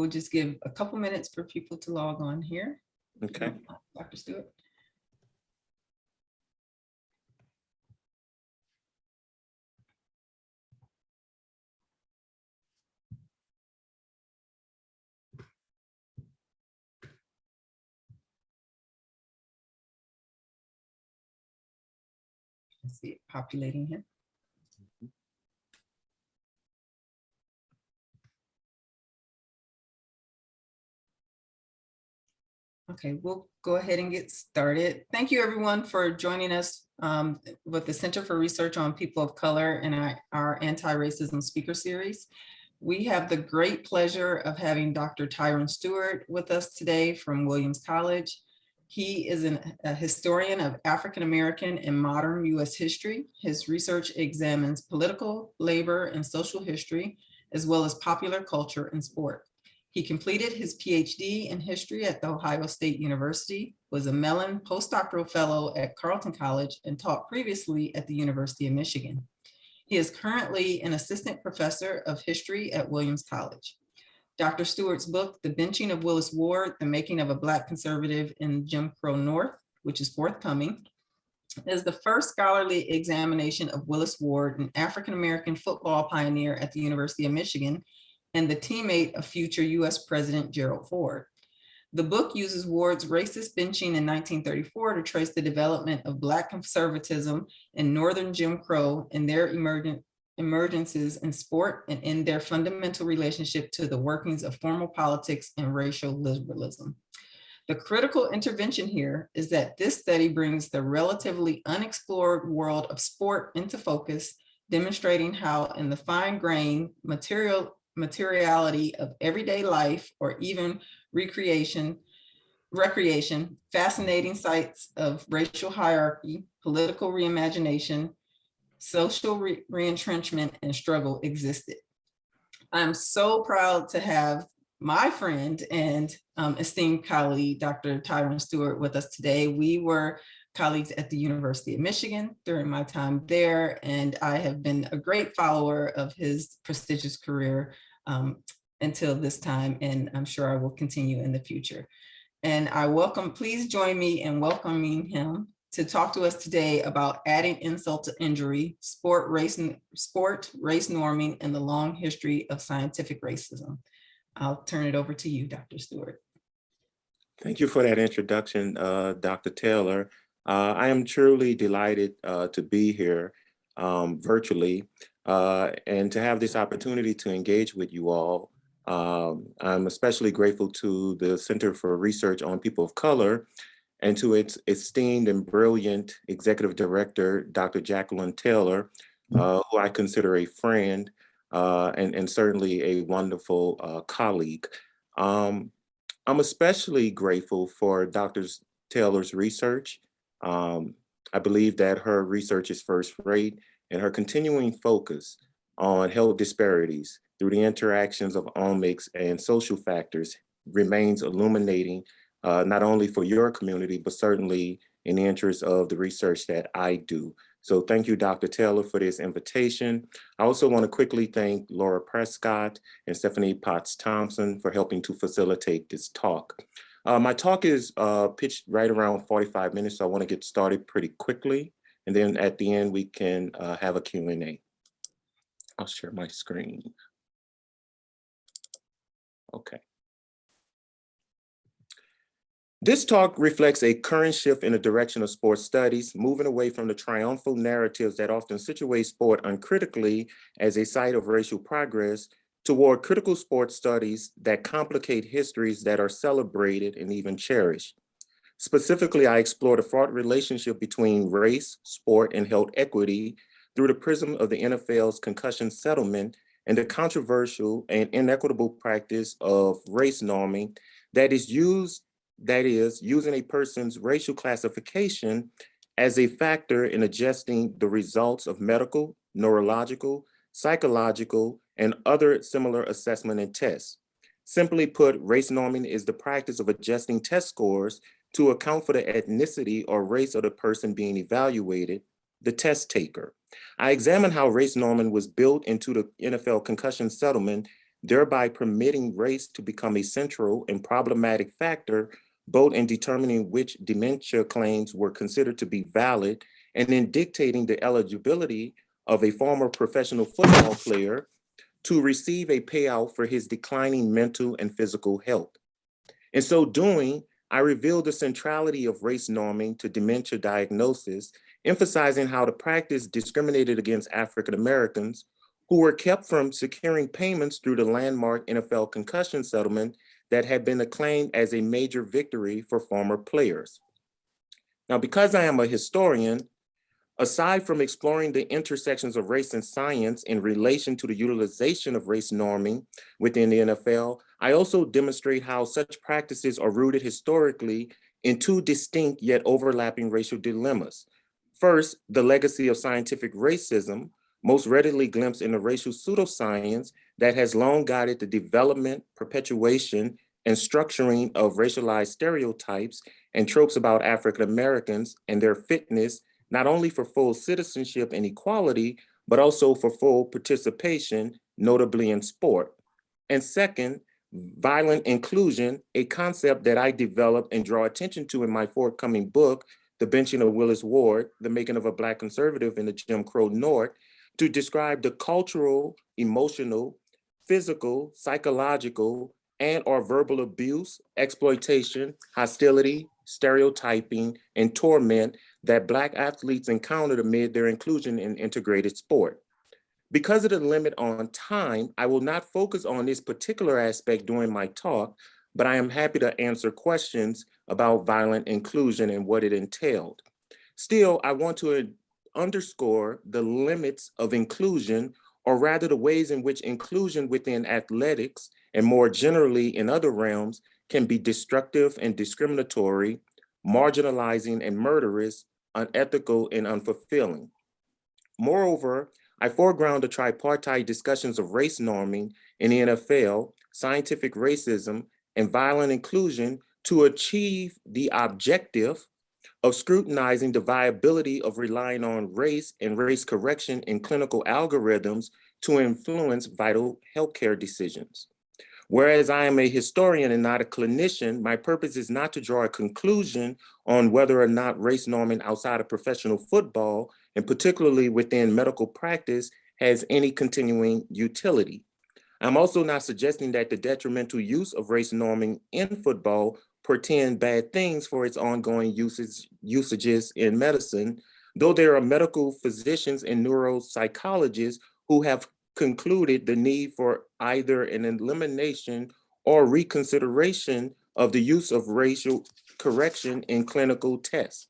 we'll just give a couple minutes for people to log on here. Okay. Dr. Stewart. I see it populating here. Okay, we'll go ahead and get started. Thank you everyone for joining us with the Center for Research on People of Color and our Anti-Racism Speaker Series. We have the great pleasure of having Dr. Tyran Steward with us today from Williams College. He is a historian of African-American and modern US history. His research examines political, labor, and social history, as well as popular culture and sport. He completed his PhD in history at The Ohio State University, was a Mellon postdoctoral fellow at Carleton College, and taught previously at the University of Michigan. He is currently an assistant professor of history at Williams College. Dr. Steward's book, The Benching of Willis Ward, The Making of a Black Conservative in Jim Crow North, which is forthcoming, is the first scholarly examination of Willis Ward, an African-American football pioneer at the University of Michigan, and the teammate of future US President Gerald Ford. The book uses Ward's racist benching in 1934 to trace the development of Black conservatism in Northern Jim Crow and their emergences in sport and in their fundamental relationship to the workings of formal politics and racial liberalism. The critical intervention here is that this study brings the relatively unexplored world of sport into focus, demonstrating how in the fine-grained materiality of everyday life or even recreation, fascinating sites of racial hierarchy, political reimagination, social retrenchment, and struggle existed. I'm so proud to have my friend and esteemed colleague, Dr. Tyran Steward, with us today. We were colleagues at the University of Michigan during my time there, and I have been a great follower of his prestigious career until this time, and I'm sure I will continue in the future. And please join me in welcoming him to talk to us today about adding insult to injury, sport, race norming, and the long history of scientific racism. I'll turn it over to you, Dr. Steward. Thank you for that introduction, Dr. Taylor. I am truly delighted to be here virtually and to have this opportunity to engage with you all. I'm especially grateful to the Center for Research on People of Color and to its esteemed and brilliant Executive Director, Dr. Jacqueline Taylor, who I consider a friend and certainly a wonderful colleague. I'm especially grateful for Dr. Taylor's research. I believe that her research is first rate, and her continuing focus on health disparities through the interactions of omics and social factors remains illuminating, not only for your community, but certainly in the interest of the research that I do. So thank you, Dr. Taylor, for this invitation. I also want to quickly thank Laura Prescott and Stephanie Potts-Thompson for helping to facilitate this talk. My talk is pitched right around 45 minutes, so I want to get started pretty quickly. And then at the end, we can have a Q&A. I'll share my screen. Okay. This talk reflects a current shift in the direction of sports studies, moving away from the triumphal narratives that often situate sport uncritically as a site of racial progress toward critical sports studies that complicate histories that are celebrated and even cherished. Specifically, I explore the fraught relationship between race, sport, and health equity through the prism of the NFL's concussion settlement and the controversial and inequitable practice of race norming that is using a person's racial classification as a factor in adjusting the results of medical, neurological, psychological, and other similar assessment and tests. Simply put, race norming is the practice of adjusting test scores to account for the ethnicity or race of the person being evaluated, the test taker. I examine how race norming was built into the NFL concussion settlement thereby permitting race to become a central and problematic factor both in determining which dementia claims were considered to be valid and in dictating the eligibility of a former professional football player to receive a payout for his declining mental and physical health. In so doing, I revealed the centrality of race norming to dementia diagnosis, emphasizing how the practice discriminated against African Americans who were kept from securing payments through the landmark NFL concussion settlement that had been acclaimed as a major victory for former players. Now, because I am a historian, aside from exploring the intersections of race and science in relation to the utilization of race norming within the NFL, I also demonstrate how such practices are rooted historically in two distinct yet overlapping racial dilemmas. First, the legacy of scientific racism, most readily glimpsed in the racial pseudoscience that has long guided the development, perpetuation, and structuring of racialized stereotypes and tropes about African Americans and their fitness not only for full citizenship and equality, but also for full participation, notably in sport. And second, violent inclusion, a concept that I developed and draw attention to in my forthcoming book, The Benching of Willis Ward, The Making of a Black Conservative in the Jim Crow North, to describe the cultural, emotional, physical, psychological, and or verbal abuse, exploitation, hostility, stereotyping, and torment that Black athletes encountered amid their inclusion in integrated sport. Because of the limit on time, I will not focus on this particular aspect during my talk, but I am happy to answer questions about violent inclusion and what it entailed. Still, I want to underscore the limits of inclusion, or rather the ways in which inclusion within athletics and more generally in other realms can be destructive and discriminatory, marginalizing and murderous, unethical and unfulfilling. Moreover, I foreground the tripartite discussions of race norming in the NFL, scientific racism, and violent inclusion to achieve the objective of scrutinizing the viability of relying on race and race correction in clinical algorithms to influence vital healthcare decisions. Whereas I am a historian and not a clinician, my purpose is not to draw a conclusion on whether or not race norming outside of professional football, and particularly within medical practice, has any continuing utility. I'm also not suggesting that the detrimental use of race norming in football portend bad things for its ongoing usages in medicine, though there are medical physicians and neuropsychologists who have concluded the need for either an elimination or reconsideration of the use of racial correction in clinical tests.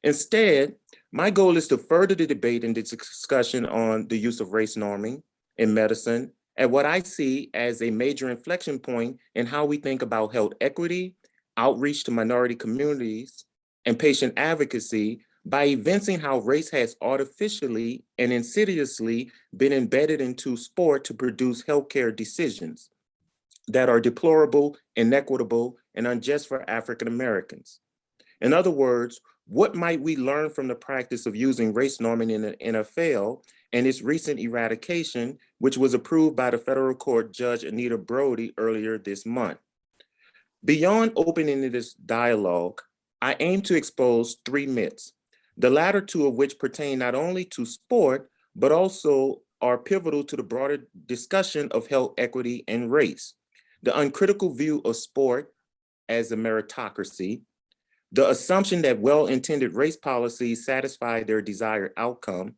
Instead, my goal is to further the debate and the discussion on the use of race norming in medicine at what I see as a major inflection point in how we think about health equity, outreach to minority communities, and patient advocacy by evincing how race has artificially and insidiously been embedded into sport to produce healthcare decisions that are deplorable, inequitable, and unjust for African Americans. In other words, what might we learn from the practice of using race norming in the NFL and its recent eradication, which was approved by the federal court Judge Anita Brody earlier this month? Beyond opening this dialogue, I aim to expose three myths, the latter two of which pertain not only to sport, but also are pivotal to the broader discussion of health equity and race. The uncritical view of sport as a meritocracy, the assumption that well-intended race policies satisfy their desired outcome,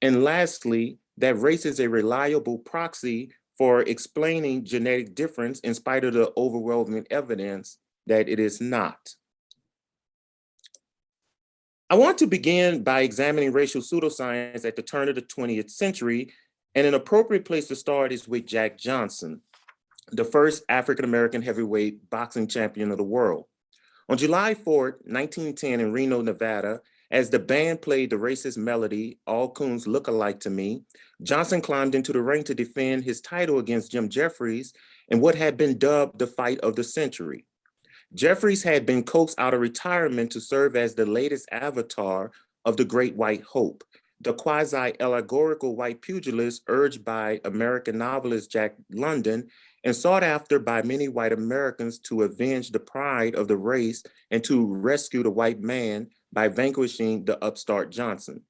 and lastly, that race is a reliable proxy for explaining genetic difference in spite of the overwhelming evidence that it is not. I want to begin by examining racial pseudoscience at the turn of the 20th century, and an appropriate place to start is with Jack Johnson, the first African-American heavyweight boxing champion of the world. On July 4, 1910 in Reno, Nevada, as the band played the racist melody, All Coons Look Alike to Me, Johnson climbed into the ring to defend his title against Jim Jeffries in what had been dubbed the fight of the century. Jeffries had been coaxed out of retirement to serve as the latest avatar of the Great White Hope, the quasi-allegorical white pugilist urged by American novelist Jack London and sought after by many white Americans to avenge the pride of the race and to rescue the white man by vanquishing the upstart Johnson.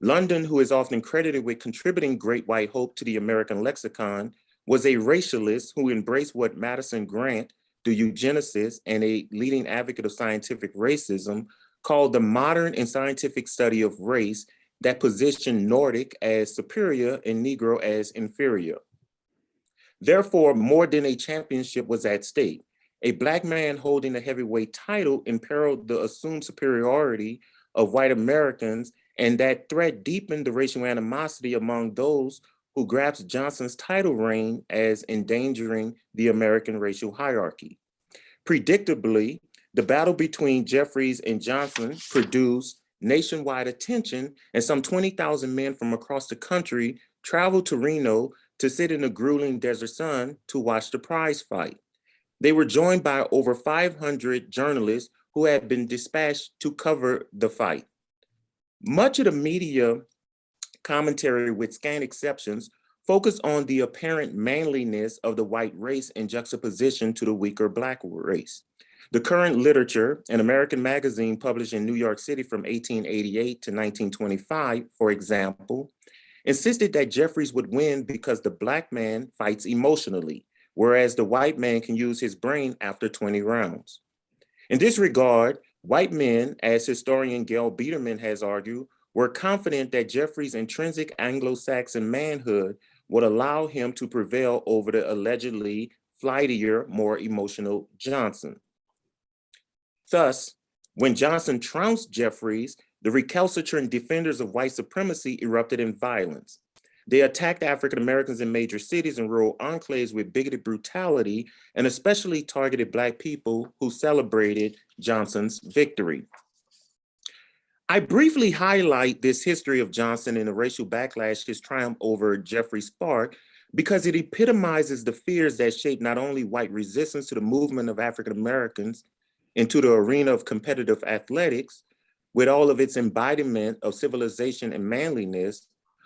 London, who is often credited with contributing great white hope to the American lexicon, was a racialist who embraced what Madison Grant, the eugenicist and a leading advocate of scientific racism, called the modern and scientific study of race that positioned Nordic as superior and Negro as inferior. Therefore, more than a championship was at stake. A Black man holding a heavyweight title imperiled the assumed superiority of white Americans, and that threat deepened the racial animosity among those who grasped Johnson's title reign as endangering the American racial hierarchy. Predictably, the battle between Jeffries and Johnson produced nationwide attention, and some 20,000 men from across the country traveled to Reno to sit in the grueling desert sun to watch the prize fight. They were joined by over 500 journalists who had been dispatched to cover the fight. Much of the media commentary, with scant exceptions, focused on the apparent manliness of the white race in juxtaposition to the weaker Black race. The current literature, an American magazine published in New York City from 1888 to 1925, for example, insisted that Jeffries would win because the Black man fights emotionally, whereas the white man can use his brain after 20 rounds. In this regard, white men, as historian Gail Biederman has argued, were confident that Jeffries' intrinsic Anglo-Saxon manhood would allow him to prevail over the allegedly flightier, more emotional Johnson. Thus, when Johnson trounced Jeffries, the recalcitrant defenders of white supremacy erupted in violence. They attacked African Americans in major cities and rural enclaves with bigoted brutality, and especially targeted Black people who celebrated Johnson's victory. I briefly highlight this history of Johnson and the racial backlash his triumph over Jeffries sparked because it epitomizes the fears that shaped not only white resistance to the movement of African Americans into the arena of competitive athletics, with all of its embodiment of civilization and manliness,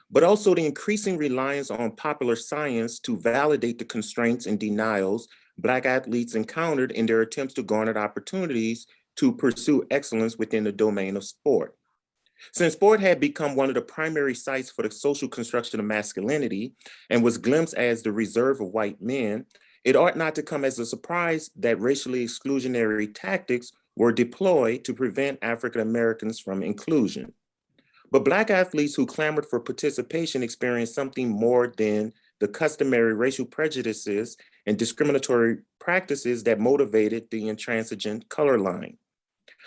but also the increasing reliance on popular science to validate the constraints and denials Black athletes encountered in their attempts to garner opportunities to pursue excellence within the domain of sport. Since sport had become one of the primary sites for the social construction of masculinity and was glimpsed as the reserve of white men, it ought not to come as a surprise that racially exclusionary tactics were deployed to prevent African Americans from inclusion. But Black athletes who clamored for participation experienced something more than the customary racial prejudices and discriminatory practices that motivated the intransigent color line.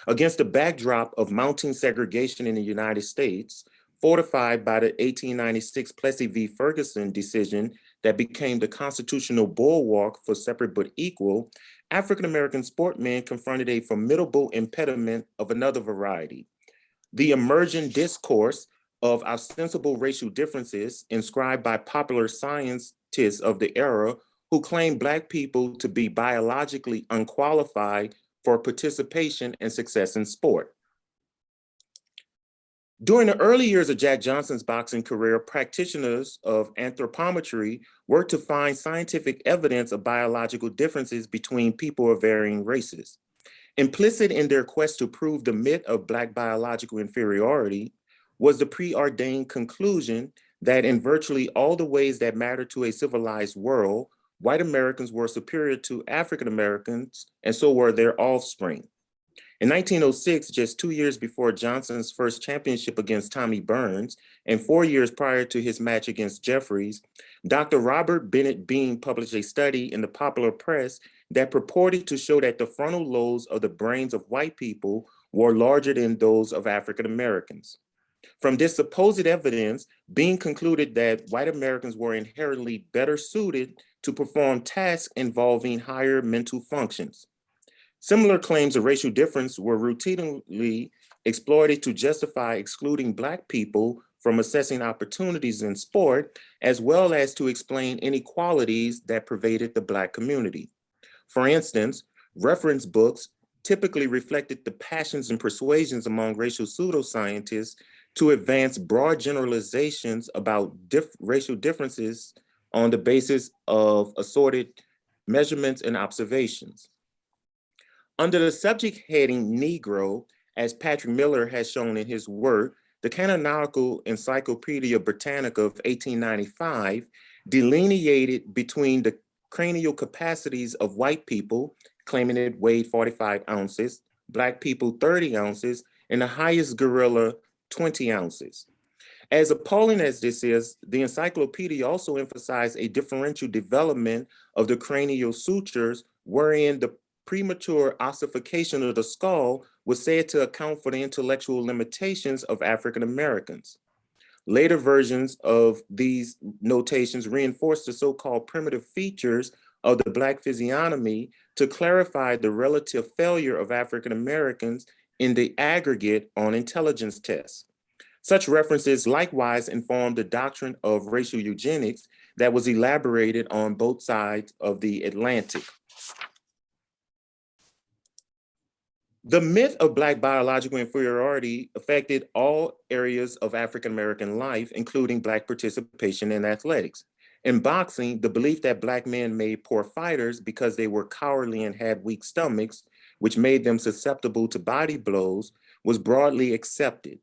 Against the backdrop of mounting segregation in the United States, fortified by the 1896 Plessy v. Ferguson decision that became the constitutional bulwark for separate but equal, African-American sportsmen confronted a formidable impediment of another variety. The emergent discourse of ostensible racial differences inscribed by popular scientists of the era who claimed Black people to be biologically unqualified for participation and success in sport. During the early years of Jack Johnson's boxing career, practitioners of anthropometry worked to find scientific evidence of biological differences between people of varying races. Implicit in their quest to prove the myth of Black biological inferiority was the preordained conclusion that in virtually all the ways that matter to a civilized world, white Americans were superior to African Americans, and so were their offspring. In 1906, just 2 years before Johnson's first championship against Tommy Burns, and 4 years prior to his match against Jeffries, Dr. Robert Bennett Bean published a study in the popular press that purported to show that the frontal lobes of the brains of white people were larger than those of African Americans. From this supposed evidence, Bean concluded that white Americans were inherently better suited to perform tasks involving higher mental functions. Similar claims of racial difference were routinely exploited to justify excluding Black people from assessing opportunities in sport, as well as to explain inequalities that pervaded the Black community. For instance, reference books typically reflected the passions and persuasions among racial pseudoscientists to advance broad generalizations about racial differences on the basis of assorted measurements and observations. Under the subject heading Negro, as Patrick Miller has shown in his work, the Canonical Encyclopedia Britannica of 1895 delineated between the cranial capacities of white people, claiming it weighed 45 ounces, Black people 30 ounces, and the highest gorilla 20 ounces. As appalling as this is, the encyclopedia also emphasized a differential development of the cranial sutures, wherein the premature ossification of the skull was said to account for the intellectual limitations of African Americans. Later versions of these notations reinforced the so-called primitive features of the Black physiognomy to clarify the relative failure of African Americans in the aggregate on intelligence tests. Such references likewise informed the doctrine of racial eugenics that was elaborated on both sides of the Atlantic. The myth of Black biological inferiority affected all areas of African American life, including Black participation in athletics. In boxing, the belief that Black men made poor fighters because they were cowardly and had weak stomachs, which made them susceptible to body blows, was broadly accepted.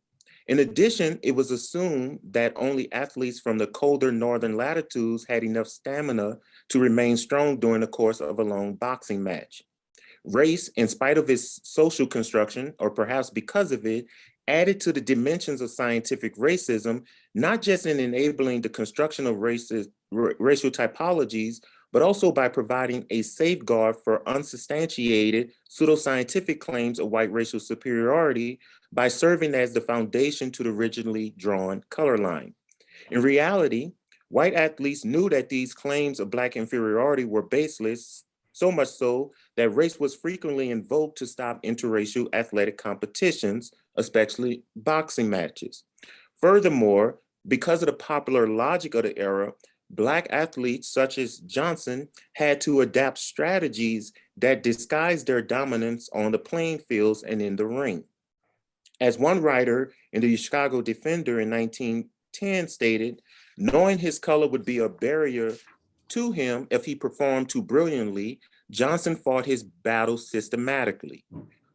In addition, it was assumed that only athletes from the colder northern latitudes had enough stamina to remain strong during the course of a long boxing match. Race, in spite of its social construction, or perhaps because of it, added to the dimensions of scientific racism, not just in enabling the construction of racial typologies, but also by providing a safeguard for unsubstantiated pseudoscientific claims of white racial superiority by serving as the foundation to the originally drawn color line. In reality, white athletes knew that these claims of Black inferiority were baseless, so much so that race was frequently invoked to stop interracial athletic competitions, especially boxing matches. Furthermore, because of the popular logic of the era, Black athletes such as Johnson had to adapt strategies that disguised their dominance on the playing fields and in the ring. As one writer in the Chicago Defender in 1910 stated, knowing his color would be a barrier to him if he performed too brilliantly, Johnson fought his battles systematically.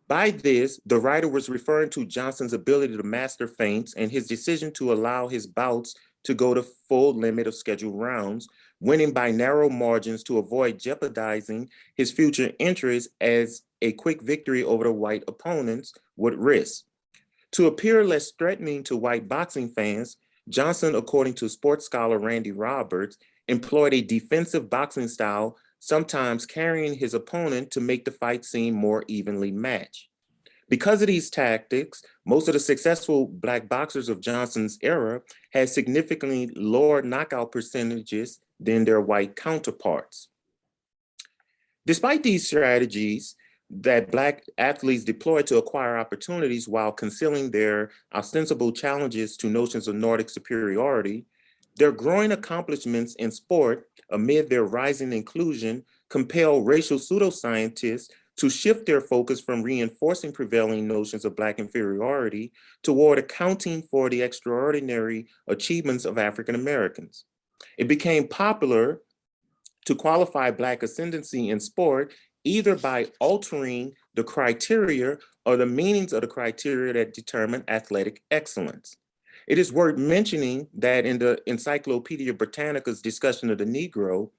By this, the writer was referring to Johnson's ability to master feints and his decision to allow his bouts to go the full limit of scheduled rounds, winning by narrow margins to avoid jeopardizing his future interests as a quick victory over the white opponents would risk. To appear less threatening to white boxing fans, Johnson, according to sports scholar Randy Roberts, employed a defensive boxing style, sometimes carrying his opponent to make the fight seem more evenly matched. Because of these tactics, most of the successful Black boxers of Johnson's era had significantly lower knockout percentages than their white counterparts. Despite these strategies that Black athletes deployed to acquire opportunities while concealing their ostensible challenges to notions of Nordic superiority, their growing accomplishments in sport amid their rising inclusion compel racial pseudoscientists to shift their focus from reinforcing prevailing notions of Black inferiority toward accounting for the extraordinary achievements of African Americans. It became popular to qualify Black ascendancy in sport either by altering the criteria or the meanings of the criteria that determine athletic excellence. It is worth mentioning that in the Encyclopedia Britannica's discussion of the Negro,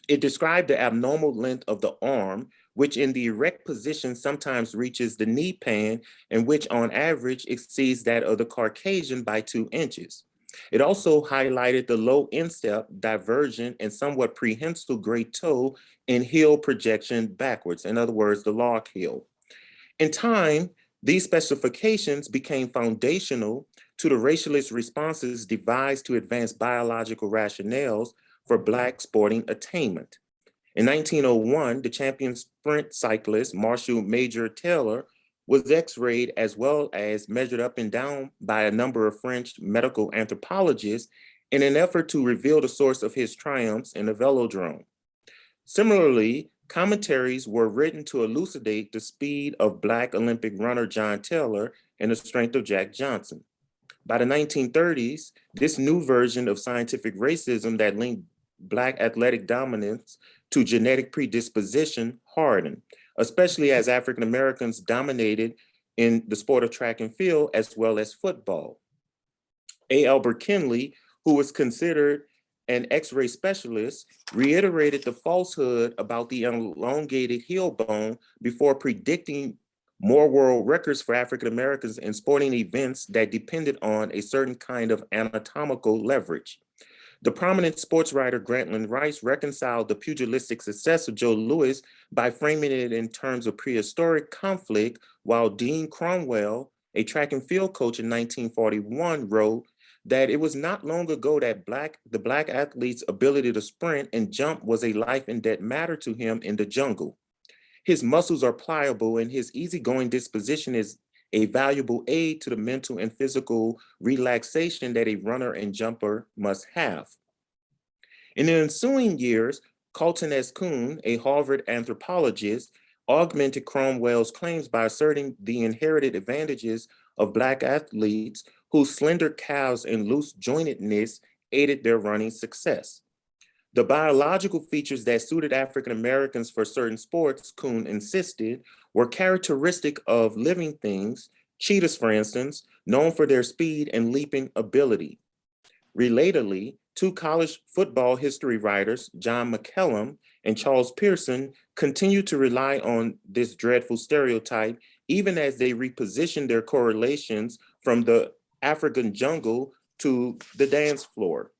it described the abnormal length of the arm, which in the erect position sometimes reaches the knee pan and which on average exceeds that of the Caucasian by 2 inches. It also highlighted the low instep, divergent, and somewhat prehensile great toe and heel projection backwards, in other words, the log heel. In time, these specifications became foundational to the racialist responses devised to advance biological rationales for Black sporting attainment. In 1901, the champion sprint cyclist, Marshall Major Taylor, was x-rayed as well as measured up and down by a number of French medical anthropologists in an effort to reveal the source of his triumphs in the velodrome. Similarly, commentaries were written to elucidate the speed of Black Olympic runner John Taylor and the strength of Jack Johnson. By the 1930s, this new version of scientific racism that linked Black athletic dominance to genetic predisposition hardened, especially as African Americans dominated in the sport of track and field as well as football. A. Albert Kinley, who was considered an X-ray specialist, reiterated the falsehood about the elongated heel bone before predicting more world records for African Americans in sporting events that depended on a certain kind of anatomical leverage. The prominent sports writer Grantland Rice reconciled the pugilistic success of Joe Louis by framing it in terms of prehistoric conflict, while Dean Cromwell, a track and field coach in 1941, wrote that it was not long ago that the Black athlete's ability to sprint and jump was a life and death matter to him in the jungle. His muscles are pliable and his easygoing disposition is a valuable aid to the mental and physical relaxation that a runner and jumper must have. In the ensuing years, Carlton S. Kuhn, a Harvard anthropologist, augmented Cromwell's claims by asserting the inherited advantages of Black athletes whose slender calves and loose jointedness aided their running success. The biological features that suited African Americans for certain sports, Kuhn insisted, were characteristic of living things, cheetahs, for instance, known for their speed and leaping ability. Relatedly, two college football history writers, John McCallum and Charles Pearson, continue to rely on this dreadful stereotype, even as they reposition their correlations from the African jungle to the dance floor.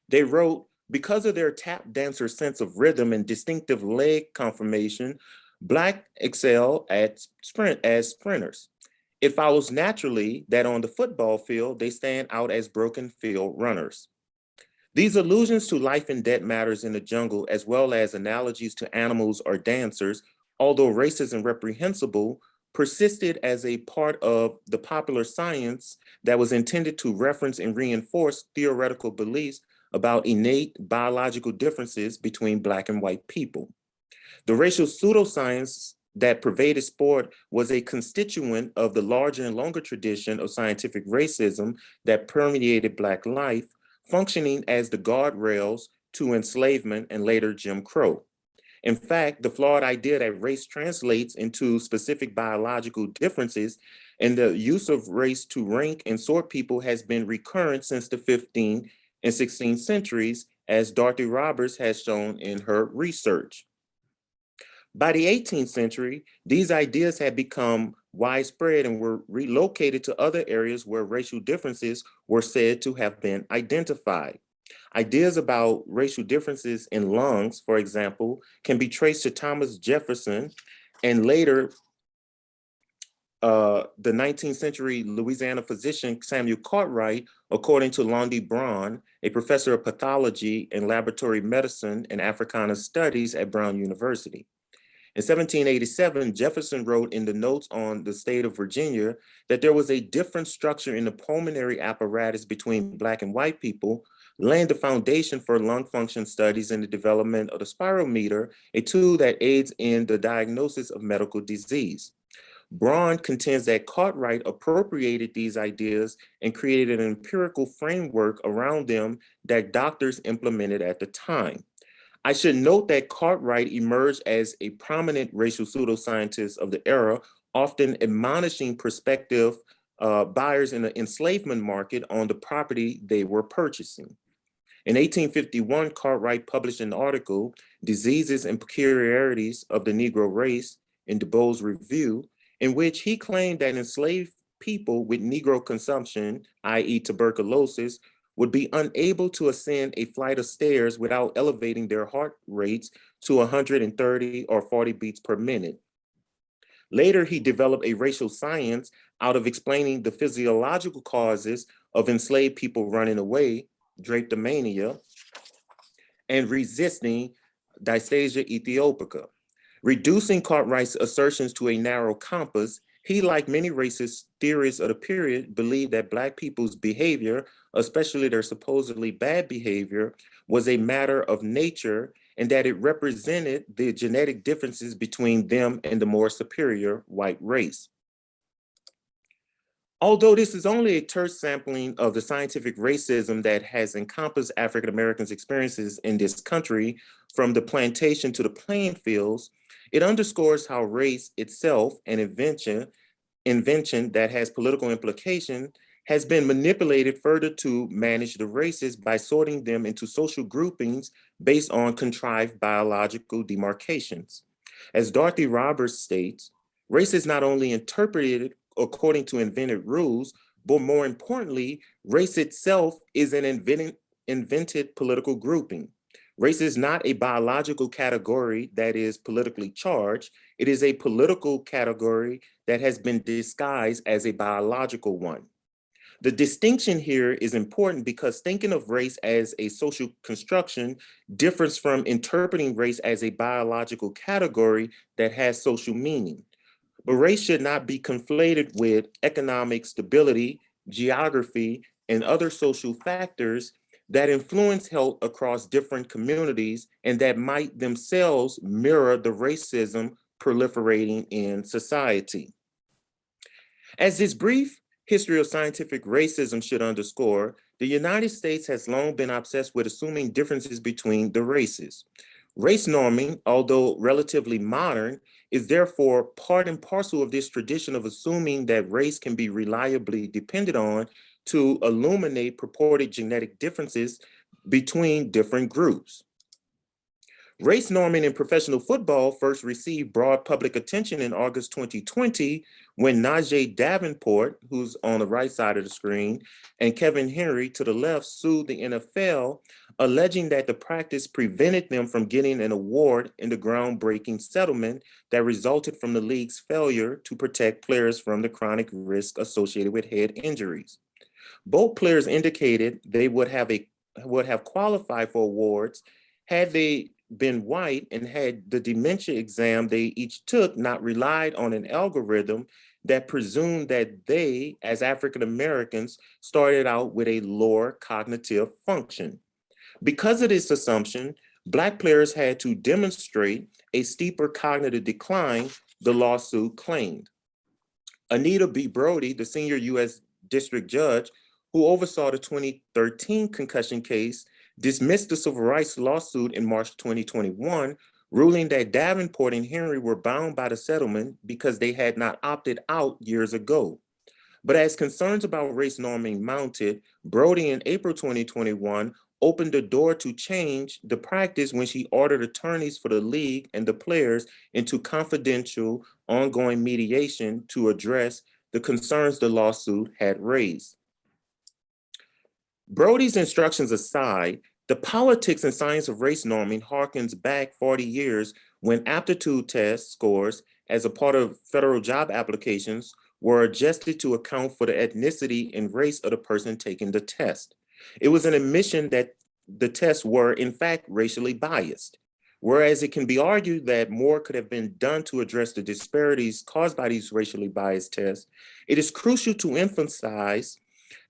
They wrote, because of their tap dancer sense of rhythm and distinctive leg conformation, Black excel as sprinters. It follows naturally that on the football field, they stand out as broken field runners. These allusions to life and death matters in the jungle, as well as analogies to animals or dancers, although racist and reprehensible, persisted as a part of the popular science that was intended to reference and reinforce theoretical beliefs about innate biological differences between Black and white people. The racial pseudoscience that pervaded sport was a constituent of the larger and longer tradition of scientific racism that permeated Black life, functioning as the guardrails to enslavement and later Jim Crow. In fact, the flawed idea that race translates into specific biological differences and the use of race to rank and sort people has been recurrent since the 15th and 16th centuries, as Dorothy Roberts has shown in her research. By the 18th century, these ideas had become widespread and were relocated to other areas where racial differences were said to have been identified. Ideas about racial differences in lungs, for example, can be traced to Thomas Jefferson and later the 19th century Louisiana physician Samuel Cartwright, according to Lundy Braun, a professor of pathology and laboratory medicine and Africana studies at Brown University. In 1787, Jefferson wrote in the notes on the state of Virginia that there was a different structure in the pulmonary apparatus between Black and white people, laying the foundation for lung function studies and the development of the spirometer, a tool that aids in the diagnosis of medical disease. Braun contends that Cartwright appropriated these ideas and created an empirical framework around them that doctors implemented at the time. I should note that Cartwright emerged as a prominent racial pseudoscientist of the era, often admonishing prospective buyers in the enslavement market on the property they were purchasing. In 1851, Cartwright published an article, Diseases and Peculiarities of the Negro Race, in DuBois Review, in which he claimed that enslaved people with Negro consumption, i.e. tuberculosis, would be unable to ascend a flight of stairs without elevating their heart rates to 130 or 40 beats per minute. Later, he developed a racial science out of explaining the physiological causes of enslaved people running away, drapetomania, and resisting dysphagia ethiopica. Reducing Cartwright's assertions to a narrow compass, he, like many racist theorists of the period, believed that Black people's behavior, especially their supposedly bad behavior, was a matter of nature and that it represented the genetic differences between them and the more superior white race. Although this is only a terse sampling of the scientific racism that has encompassed African Americans' experiences in this country, from the plantation to the playing fields, it underscores how race itself, an invention that has political implication, has been manipulated further to manage the races by sorting them into social groupings based on contrived biological demarcations. As Dorothy Roberts states, race is not only interpreted according to invented rules, but more importantly, race itself is an invented political grouping. Race is not a biological category that is politically charged. It is a political category that has been disguised as a biological one. The distinction here is important because thinking of race as a social construction differs from interpreting race as a biological category that has social meaning. But race should not be conflated with economic stability, geography, and other social factors that influence health across different communities and that might themselves mirror the racism proliferating in society. As this brief history of scientific racism should underscore, the United States has long been obsessed with assuming differences between the races. Race norming, although relatively modern, is therefore part and parcel of this tradition of assuming that race can be reliably depended on to illuminate purported genetic differences between different groups. Race norming in professional football first received broad public attention in August 2020 when Najee Davenport, who's on the right side of the screen, and Kevin Henry to the left sued the NFL, alleging that the practice prevented them from getting an award in the groundbreaking settlement that resulted from the league's failure to protect players from the chronic risk associated with head injuries. Both players indicated they would have qualified for awards had they been white and had the dementia exam they each took not relied on an algorithm that presumed that they, as African Americans, started out with a lower cognitive function. Because of this assumption, Black players had to demonstrate a steeper cognitive decline, the lawsuit claimed. Anita B. Brody, the senior U.S. district judge who oversaw the 2013 concussion case, dismissed the civil rights lawsuit in March 2021, ruling that Davenport and Henry were bound by the settlement because they had not opted out years ago. But as concerns about race norming mounted, Brody in April 2021 opened the door to change the practice when she ordered attorneys for the league and the players into confidential, ongoing mediation to address the concerns the lawsuit had raised. Brody's instructions aside, the politics and science of race norming harkens back 40 years when aptitude test scores as a part of federal job applications were adjusted to account for the ethnicity and race of the person taking the test. It was an admission that the tests were in fact racially biased. Whereas it can be argued that more could have been done to address the disparities caused by these racially biased tests, it is crucial to emphasize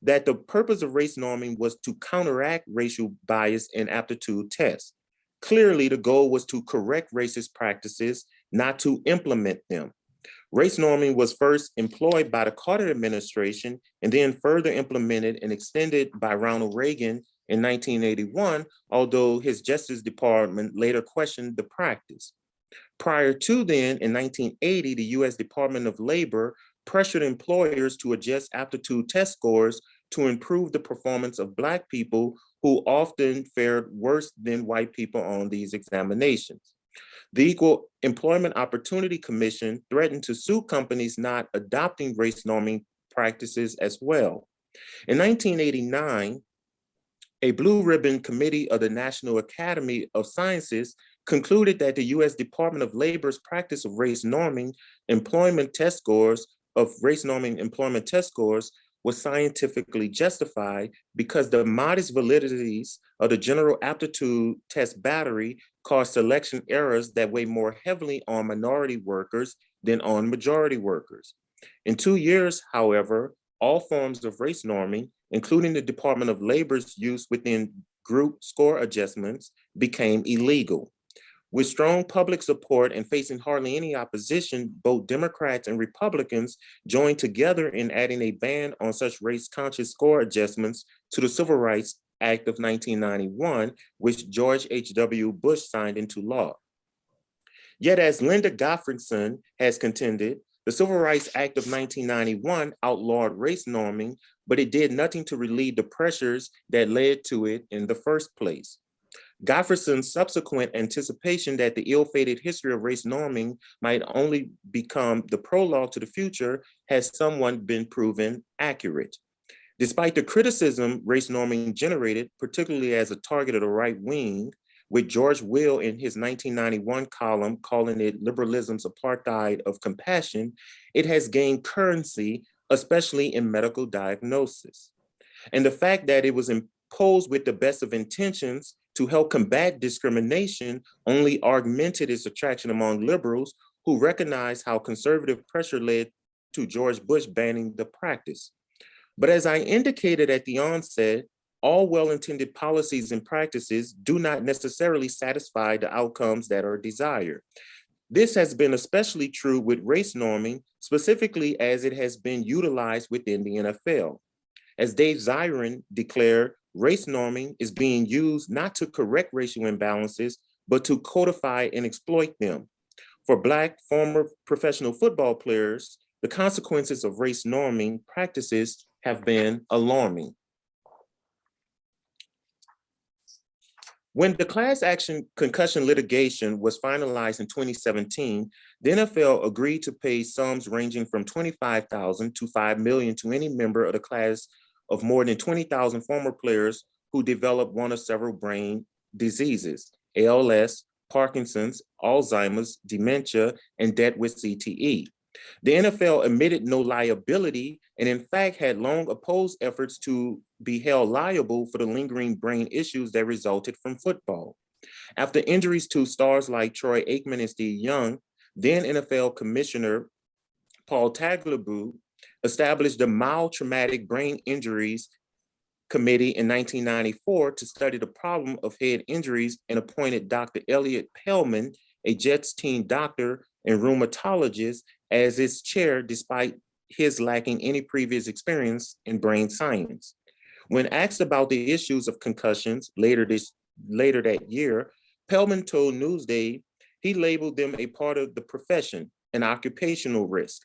that the purpose of race norming was to counteract racial bias in aptitude tests. Clearly, the goal was to correct racist practices, not to implement them. Race norming was first employed by the Carter administration and then further implemented and extended by Ronald Reagan in 1981, although his Justice Department later questioned the practice. Prior to then, in 1980, the US Department of Labor pressured employers to adjust aptitude test scores to improve the performance of Black people who often fared worse than white people on these examinations. The Equal Employment Opportunity Commission threatened to sue companies not adopting race norming practices as well. In 1989, a blue ribbon committee of the National Academy of Sciences concluded that the US Department of Labor's practice of race norming employment test scores was scientifically justified because the modest validities of the general aptitude test battery caused selection errors that weigh more heavily on minority workers than on majority workers. In 2 years, however, all forms of race norming, including the Department of Labor's use within group score adjustments, became illegal. With strong public support and facing hardly any opposition, both Democrats and Republicans joined together in adding a ban on such race-conscious score adjustments to the Civil Rights Act of 1991, which George H.W. Bush signed into law. Yet, as Linda Gottfredson has contended, the Civil Rights Act of 1991 outlawed race norming, but it did nothing to relieve the pressures that led to it in the first place. Gottfredson's subsequent anticipation that the ill-fated history of race norming might only become the prologue to the future has somewhat been proven accurate. Despite the criticism race norming generated, particularly as a target of the right wing, with George Will in his 1991 column calling it liberalism's apartheid of compassion, it has gained currency, especially in medical diagnosis. And the fact that it was imposed with the best of intentions to help combat discrimination only augmented its attraction among liberals who recognized how conservative pressure led to George Bush banning the practice. But as I indicated at the onset, all well-intended policies and practices do not necessarily satisfy the outcomes that are desired. This has been especially true with race norming, specifically as it has been utilized within the NFL. As Dave Zirin declared, race norming is being used not to correct racial imbalances, but to codify and exploit them. For Black former professional football players, the consequences of race norming practices have been alarming. When the class action concussion litigation was finalized in 2017, the NFL agreed to pay sums ranging from $25,000 to $5 million to any member of the class of more than 20,000 former players who developed one of several brain diseases, ALS, Parkinson's, Alzheimer's, dementia, and death with CTE. The NFL admitted no liability and in fact had long opposed efforts to be held liable for the lingering brain issues that resulted from football. After injuries to stars like Troy Aikman and Steve Young, then NFL Commissioner Paul Tagliabue established the Mild Traumatic Brain Injuries Committee in 1994 to study the problem of head injuries and appointed Dr. Elliot Pellman, a Jets team doctor and rheumatologist, as its chair, despite his lacking any previous experience in brain science. When asked about the issues of concussions later that year, Pellman told Newsday he labeled them a part of the profession, an occupational risk.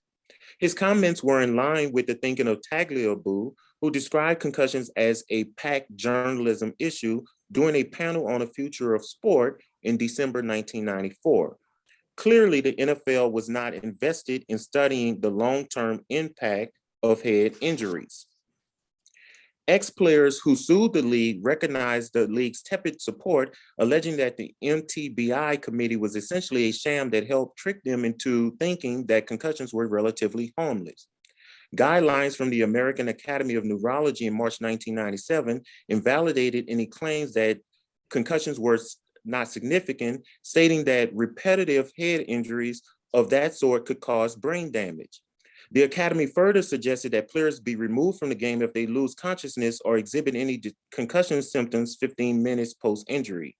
His comments were in line with the thinking of Tagliabue, who described concussions as a packed journalism issue during a panel on the future of sport in December 1994. Clearly, the NFL was not invested in studying the long-term impact of head injuries. Ex-players who sued the league recognized the league's tepid support, alleging that the MTBI committee was essentially a sham that helped trick them into thinking that concussions were relatively harmless. Guidelines from the American Academy of Neurology in March 1997 invalidated any claims that concussions were not significant, stating that repetitive head injuries of that sort could cause brain damage. The Academy further suggested that players be removed from the game if they lose consciousness or exhibit any concussion symptoms 15 minutes post-injury.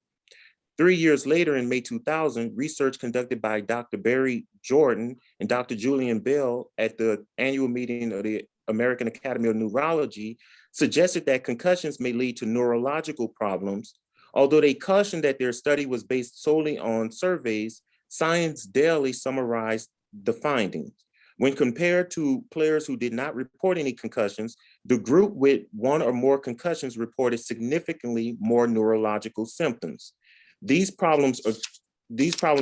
3 years later, in May 2000, research conducted by Dr. Barry Jordan and Dr. Julian Bell at the annual meeting of the American Academy of Neurology suggested that concussions may lead to neurological problems. Although they cautioned that their study was based solely on surveys, Science Daily summarized the findings. When compared to players who did not report any concussions, the group with one or more concussions reported significantly more neurological symptoms. These problems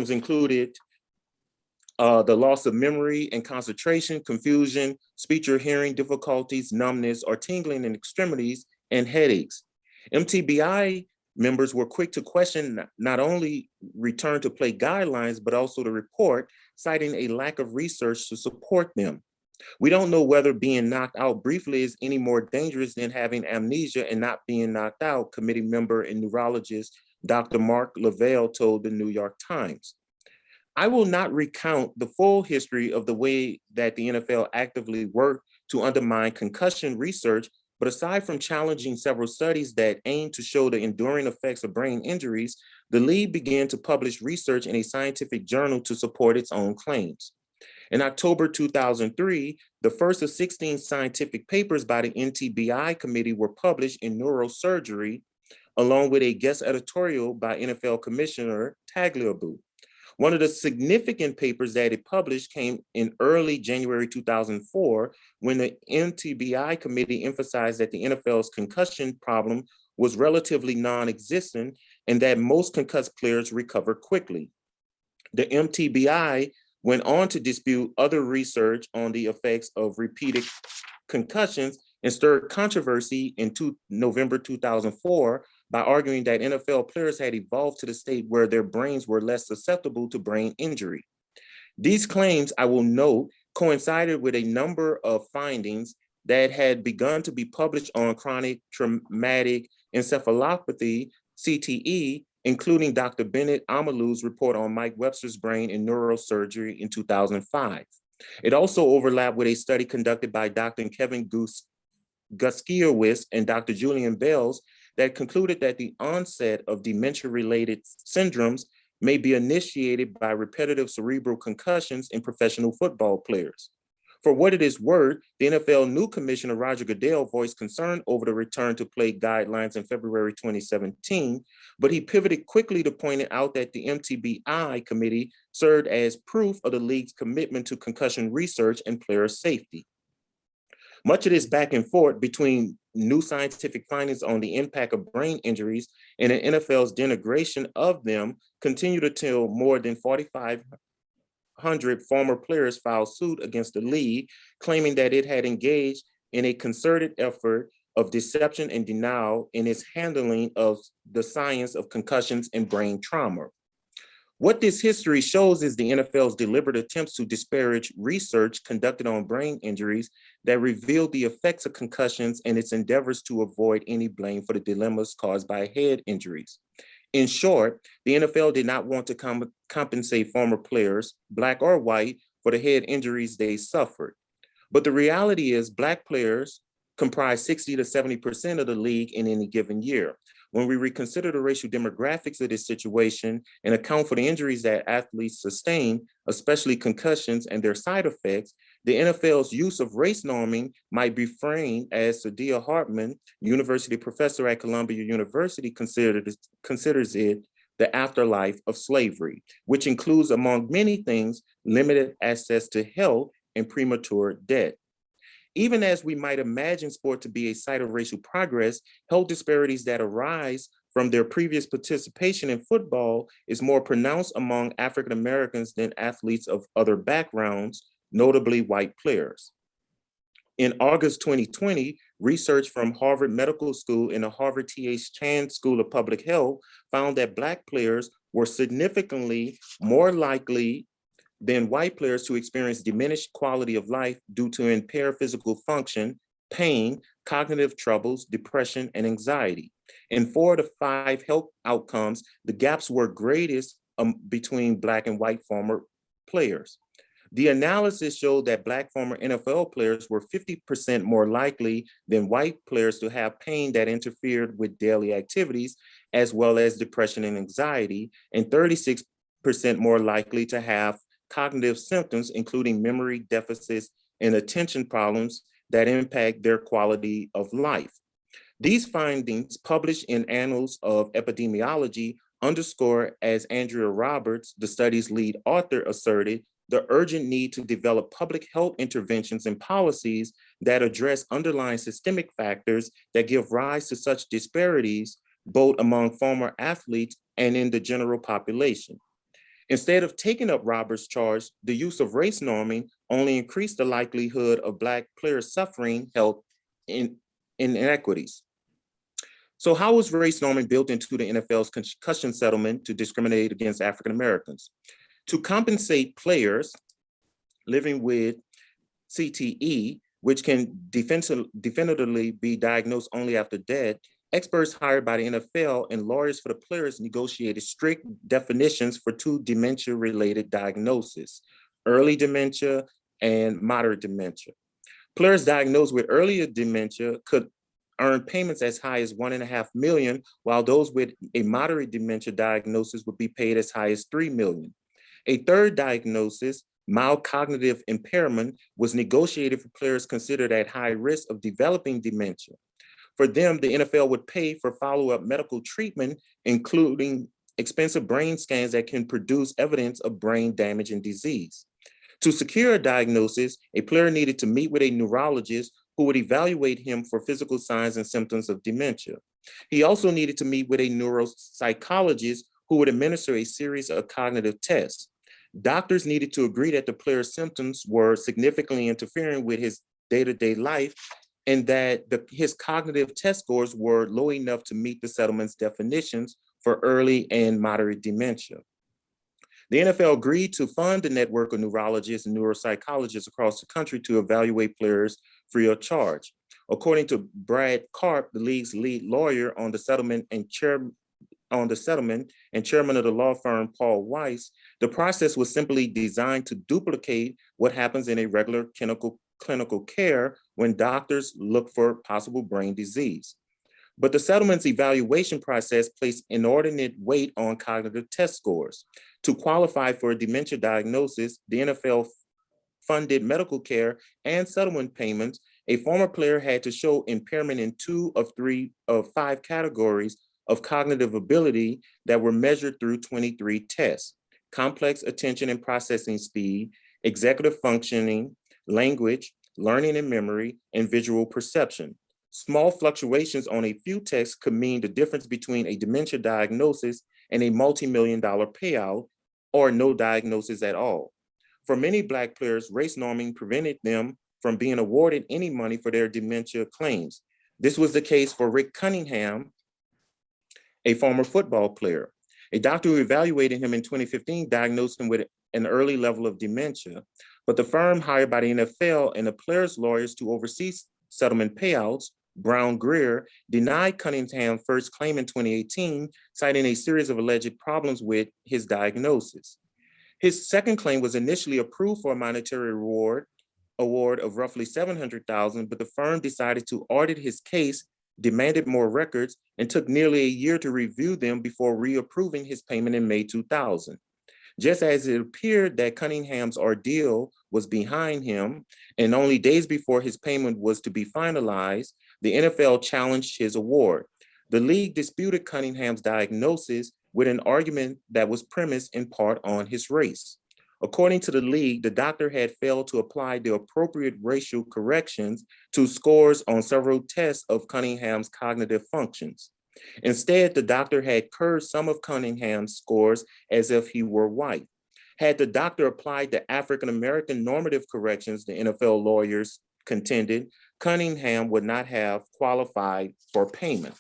included the loss of memory and concentration, confusion, speech or hearing difficulties, numbness or tingling in extremities, and headaches. MTBI members were quick to question not only return to play guidelines, but also the report, citing a lack of research to support them. We don't know whether being knocked out briefly is any more dangerous than having amnesia and not being knocked out, committee member and neurologist Dr. Mark Lavelle told the New York Times. I will not recount the full history of the way that the NFL actively worked to undermine concussion research, But aside from challenging several studies that aim to show the enduring effects of brain injuries, the league began to publish research in a scientific journal to support its own claims. In October 2003, the first of 16 scientific papers by the MTBI committee were published in neurosurgery, along with a guest editorial by NFL Commissioner Tagliabue. One of the significant papers that it published came in early January 2004, when the MTBI committee emphasized that the NFL's concussion problem was relatively non-existent and that most concussed players recover quickly. The MTBI went on to dispute other research on the effects of repeated concussions and stirred controversy in November 2004 by arguing that NFL players had evolved to the state where their brains were less susceptible to brain injury. These claims, I will note, coincided with a number of findings that had begun to be published on chronic traumatic encephalopathy, CTE, including Dr. Bennett Amalu's report on Mike Webster's brain in neurosurgery in 2005. It also overlapped with a study conducted by Dr. Kevin Guskiewicz and Dr. Julian Bales that concluded that the onset of dementia-related syndromes may be initiated by repetitive cerebral concussions in professional football players. For what it is worth, the NFL new commissioner Roger Goodell voiced concern over the return to play guidelines in February 2017, but he pivoted quickly to point out that the MTBI committee served as proof of the league's commitment to concussion research and player safety. Much of this back and forth between new scientific findings on the impact of brain injuries and the NFL's denigration of them continued until more than 4,500 former players filed suit against the league, claiming that it had engaged in a concerted effort of deception and denial in its handling of the science of concussions and brain trauma. What this history shows is the NFL's deliberate attempts to disparage research conducted on brain injuries that revealed the effects of concussions and its endeavors to avoid any blame for the dilemmas caused by head injuries. In short, the NFL did not want to compensate former players, Black or white, for the head injuries they suffered. But the reality is Black players comprise 60 to 70% of the league in any given year. When we reconsider the racial demographics of this situation and account for the injuries that athletes sustain, especially concussions and their side effects, the NFL's use of race norming might be framed as Sadia Hartman, university professor at Columbia University, considers it the afterlife of slavery, which includes, among many things, limited access to health and premature death. Even as we might imagine sport to be a site of racial progress, health disparities that arise from their previous participation in football is more pronounced among African Americans than athletes of other backgrounds, notably white players. In August 2020, research from Harvard Medical School and the Harvard T.H. Chan School of Public Health found that Black players were significantly more likely than white players to experience diminished quality of life due to impaired physical function, pain, cognitive troubles, depression, and anxiety. In 4 to 5 health outcomes, the gaps were greatest between Black and white former players. The analysis showed that Black former NFL players were 50% more likely than white players to have pain that interfered with daily activities, as well as depression and anxiety, and 36% more likely to have cognitive symptoms, including memory deficits and attention problems that impact their quality of life. These findings, published in Annals of Epidemiology, underscore, as Andrea Roberts, the study's lead author, asserted, the urgent need to develop public health interventions and policies that address underlying systemic factors that give rise to such disparities, both among former athletes and in the general population. Instead of taking up Roberts' charge, the use of race norming only increased the likelihood of Black players suffering health inequities. So how was race norming built into the NFL's concussion settlement to discriminate against African Americans? To compensate players living with CTE, which can definitively be diagnosed only after death, experts hired by the NFL and lawyers for the players negotiated strict definitions for 2 dementia-related diagnoses, early dementia and moderate dementia. Players diagnosed with earlier dementia could earned payments as high as $1.5 million, while those with a moderate dementia diagnosis would be paid as high as $3 million. A third diagnosis, mild cognitive impairment, was negotiated for players considered at high risk of developing dementia. For them, the NFL would pay for follow-up medical treatment, including expensive brain scans that can produce evidence of brain damage and disease. To secure a diagnosis, a player needed to meet with a neurologist who would evaluate him for physical signs and symptoms of dementia. He also needed to meet with a neuropsychologist who would administer a series of cognitive tests. Doctors needed to agree that the player's symptoms were significantly interfering with his day-to-day life and that his cognitive test scores were low enough to meet the settlement's definitions for early and moderate dementia. The NFL agreed to fund the network of neurologists and neuropsychologists across the country to evaluate players free of charge. According to Brad Karp, the league's lead lawyer on the settlement and chairman of the law firm Paul Weiss, the process was simply designed to duplicate what happens in a regular clinical care when doctors look for possible brain disease. But the settlement's evaluation process placed inordinate weight on cognitive test scores. To qualify for a dementia diagnosis, the NFL funded medical care and settlement payments. A former player had to show impairment in 2 of 5 categories of cognitive ability that were measured through 23 tests: complex attention and processing speed, executive functioning, language, learning and memory, and visual perception. Small fluctuations on a few tests could mean the difference between a dementia diagnosis and a multi-million-dollar payout, or no diagnosis at all. For many Black players, race norming prevented them from being awarded any money for their dementia claims. This was the case for Rick Cunningham, a former football player. A doctor who evaluated him in 2015 diagnosed him with an early level of dementia, but the firm hired by the NFL and the players' lawyers to oversee settlement payouts, Brown Greer, denied Cunningham's first claim in 2018, citing a series of alleged problems with his diagnosis. His second claim was initially approved for a monetary award of roughly $700,000, but the firm decided to audit his case, demanded more records, and took nearly a year to review them before reapproving his payment in May 2000. Just as it appeared that Cunningham's ordeal was behind him, and only days before his payment was to be finalized, the NFL challenged his award. The league disputed Cunningham's diagnosis with an argument that was premised in part on his race. According to the league, the doctor had failed to apply the appropriate racial corrections to scores on several tests of Cunningham's cognitive functions. Instead, the doctor had curved some of Cunningham's scores as if he were white. Had the doctor applied the African-American normative corrections, the NFL lawyers contended, Cunningham would not have qualified for payment.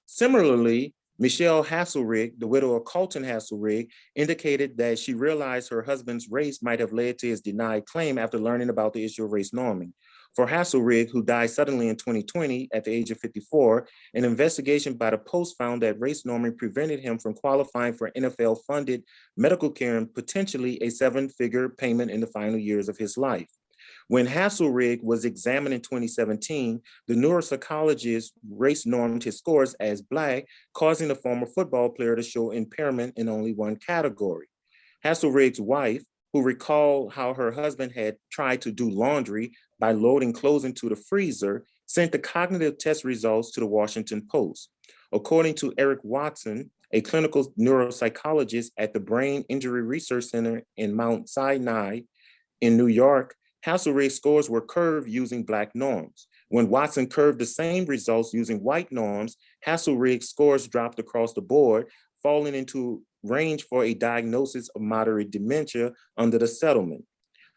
Similarly, Michelle Hasselrig, the widow of Colton Hasselrig, indicated that she realized her husband's race might have led to his denied claim after learning about the issue of race norming. For Hasselrig, who died suddenly in 2020 at the age of 54, an investigation by the Post found that race norming prevented him from qualifying for NFL-funded medical care and potentially a 7-figure payment in the final years of his life. When Hasselrig was examined in 2017, the neuropsychologist race normed his scores as Black, causing the former football player to show impairment in only one category. Hasselrig's wife, who recalled how her husband had tried to do laundry by loading clothes into the freezer, sent the cognitive test results to the Washington Post. According to Eric Watson, a clinical neuropsychologist at the Brain Injury Research Center in Mount Sinai in New York, Hasselrig's scores were curved using Black norms. When Watson curved the same results using white norms, Hasselrig's scores dropped across the board, falling into range for a diagnosis of moderate dementia under the settlement.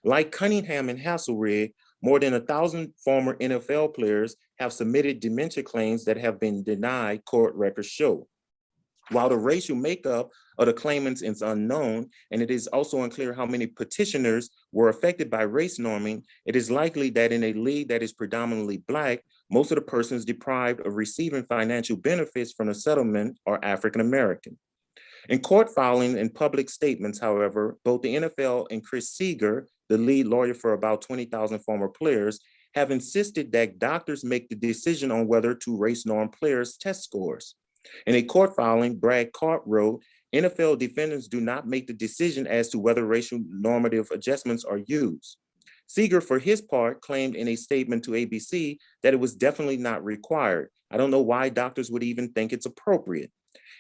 Like Cunningham and Hasselrig, more than 1,000 former NFL players have submitted dementia claims that have been denied, court records show. While the racial makeup of the claimants is unknown, and it is also unclear how many petitioners were affected by race norming, it is likely that in a league that is predominantly Black, most of the persons deprived of receiving financial benefits from the settlement are African American. In court filing and public statements, however, both the NFL and Chris Seeger, the lead lawyer for about 20,000 former players, have insisted that doctors make the decision on whether to race norm players' test scores. In a court filing, Brad Cart wrote, NFL defendants do not make the decision as to whether racial normative adjustments are used. Seeger, for his part, claimed in a statement to ABC that it was definitely not required. I don't know why doctors would even think it's appropriate.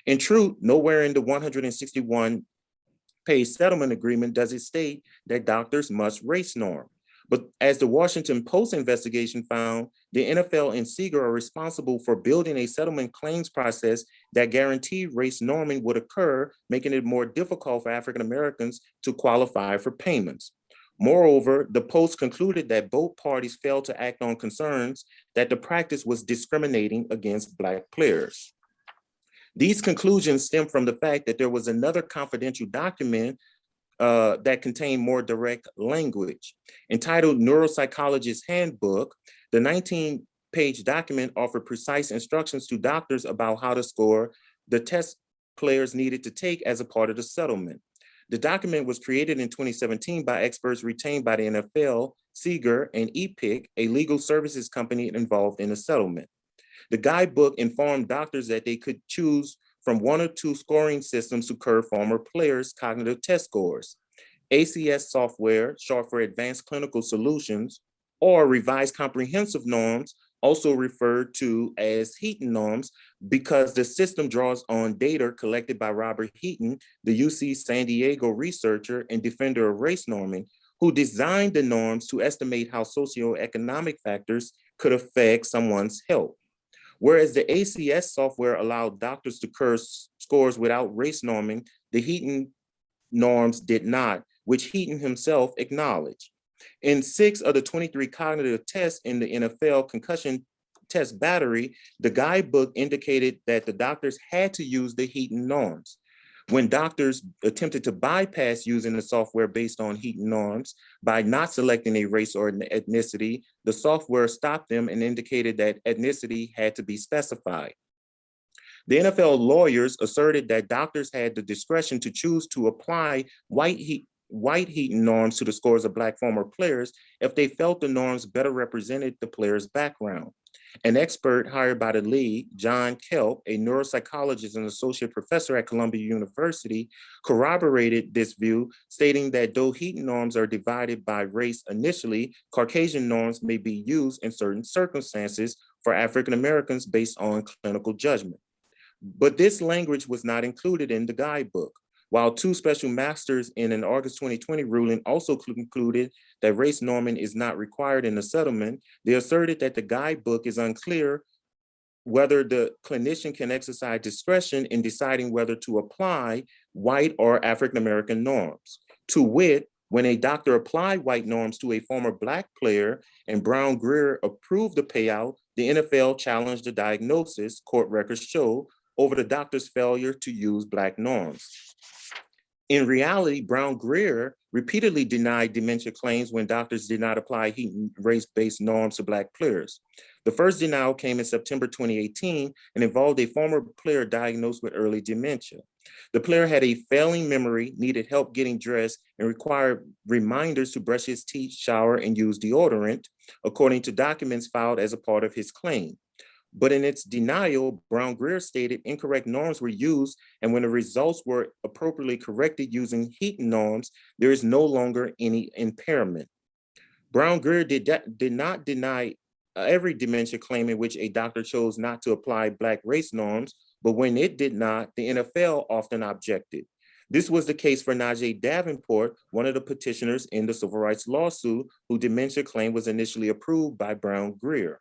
In truth, nowhere in the 161-page settlement agreement does it state that doctors must race norm. But as the Washington Post investigation found, the NFL and Seeger are responsible for building a settlement claims process that guaranteed race norming would occur, making it more difficult for African Americans to qualify for payments. Moreover, the Post concluded that both parties failed to act on concerns that the practice was discriminating against Black players. These conclusions stem from the fact that there was another confidential document that contained more direct language. Entitled Neuropsychologist's Handbook, the 19-page document offered precise instructions to doctors about how to score the test players needed to take as a part of the settlement. The document was created in 2017 by experts retained by the NFL, Seeger, and EPIC, a legal services company involved in the settlement. The guidebook informed doctors that they could choose from one or two scoring systems to curve former players' cognitive test scores. ACS software, short for Advanced Clinical Solutions, or Revised Comprehensive Norms, also referred to as Heaton norms, because the system draws on data collected by Robert Heaton, the UC San Diego researcher and defender of race norming, who designed the norms to estimate how socioeconomic factors could affect someone's health. Whereas the ACS software allowed doctors to curve scores without race norming, the Heaton norms did not, which Heaton himself acknowledged. In 6 of the 23 cognitive tests in the NFL concussion test battery, the guidebook indicated that the doctors had to use the Heaton norms. When doctors attempted to bypass using the software based on Heaton norms by not selecting a race or an ethnicity, the software stopped them and indicated that ethnicity had to be specified. The NFL lawyers asserted that doctors had the discretion to choose to apply white Heaton norms to the scores of Black former players if they felt the norms better represented the player's background. An expert hired by the league, John Kelp, a neuropsychologist and associate professor at Columbia University, corroborated this view, stating that though Heaton norms are divided by race initially, Caucasian norms may be used in certain circumstances for African Americans based on clinical judgment. But this language was not included in the guidebook. While 2 special masters in an August 2020 ruling also concluded that race norming is not required in the settlement, they asserted that the guidebook is unclear whether the clinician can exercise discretion in deciding whether to apply white or African American norms. To wit, when a doctor applied white norms to a former Black player and Brown Greer approved the payout, the NFL challenged the diagnosis, court records show, over the doctor's failure to use Black norms. In reality, Brown Greer repeatedly denied dementia claims when doctors did not apply Heaton race-based norms to Black players. The first denial came in September 2018 and involved a former player diagnosed with early dementia. The player had a failing memory, needed help getting dressed, and required reminders to brush his teeth, shower, and use deodorant, according to documents filed as a part of his claim. But in its denial, Brown Greer stated incorrect norms were used, and when the results were appropriately corrected using Heaton norms, there is no longer any impairment. Brown Greer did not deny every dementia claim in which a doctor chose not to apply Black race norms, but when it did not, the NFL often objected. This was the case for Najee Davenport, one of the petitioners in the civil rights lawsuit, whose dementia claim was initially approved by Brown Greer.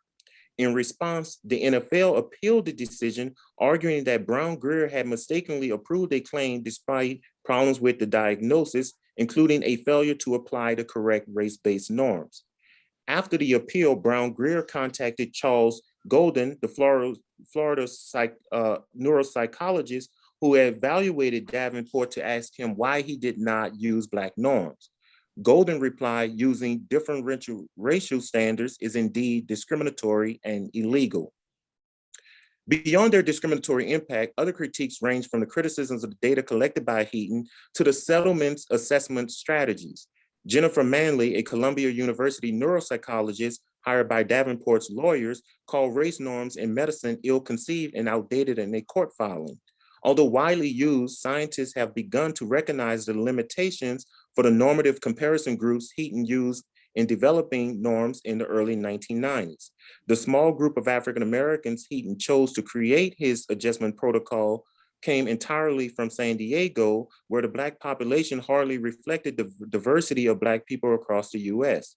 In response, the NFL appealed the decision, arguing that Brown Greer had mistakenly approved a claim despite problems with the diagnosis, including a failure to apply the correct race-based norms. After the appeal, Brown Greer contacted Charles Golden, the Florida neuropsychologist who had evaluated Davenport, to ask him why he did not use Black norms. Golden replied, using different racial standards is indeed discriminatory and illegal. Beyond their discriminatory impact, other critiques range from the criticisms of the data collected by Heaton to the settlement's assessment strategies. Jennifer Manley, a Columbia University neuropsychologist hired by Davenport's lawyers called race norms in medicine ill-conceived and outdated in a court filing. Although widely used, scientists have begun to recognize the limitations for the normative comparison groups Heaton used in developing norms in the early 1990s. The small group of African Americans Heaton chose to create his adjustment protocol came entirely from San Diego, where the Black population hardly reflected the diversity of Black people across the US.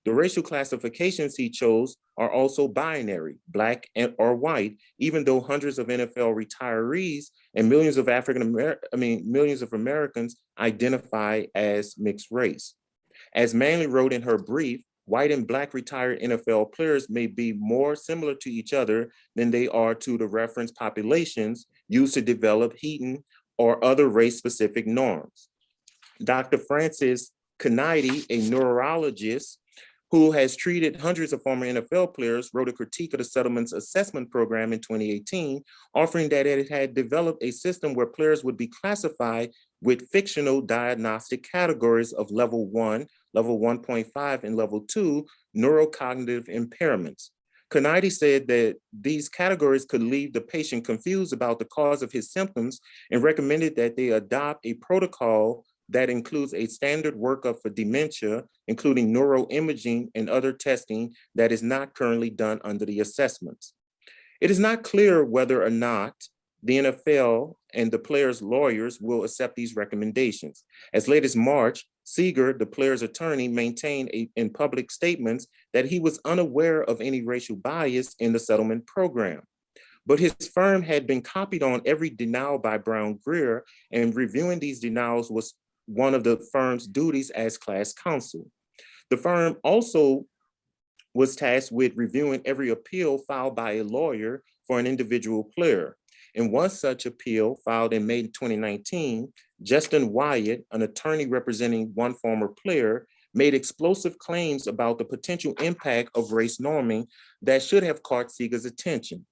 The racial classifications he chose are also binary, Black or white, even though hundreds of NFL retirees and millions of millions of Americans identify as mixed race. As Manley wrote in her brief, white and Black retired NFL players may be more similar to each other than they are to the reference populations used to develop Heaton or other race-specific norms. Dr. Francis Kennedy, a neurologist who has treated hundreds of former NFL players, wrote a critique of the settlement's assessment program in 2018, offering that it had developed a system where players would be classified with fictional diagnostic categories of level 1, level 1.5, and level 2 neurocognitive impairments. Kennedy said that these categories could leave the patient confused about the cause of his symptoms and recommended that they adopt a protocol that includes a standard workup for dementia, including neuroimaging and other testing that is not currently done under the assessments. It is not clear whether or not the NFL and the players' lawyers will accept these recommendations. As late as March, Seeger, the player's attorney, maintained in public statements that he was unaware of any racial bias in the settlement program. But his firm had been copied on every denial by Brown Greer, and reviewing these denials was one of the firm's duties as class counsel. The firm also was tasked with reviewing every appeal filed by a lawyer for an individual player. In one such appeal filed in May 2019, Justin Wyatt, an attorney representing one former player, made explosive claims about the potential impact of race norming that should have caught Seeger's attention.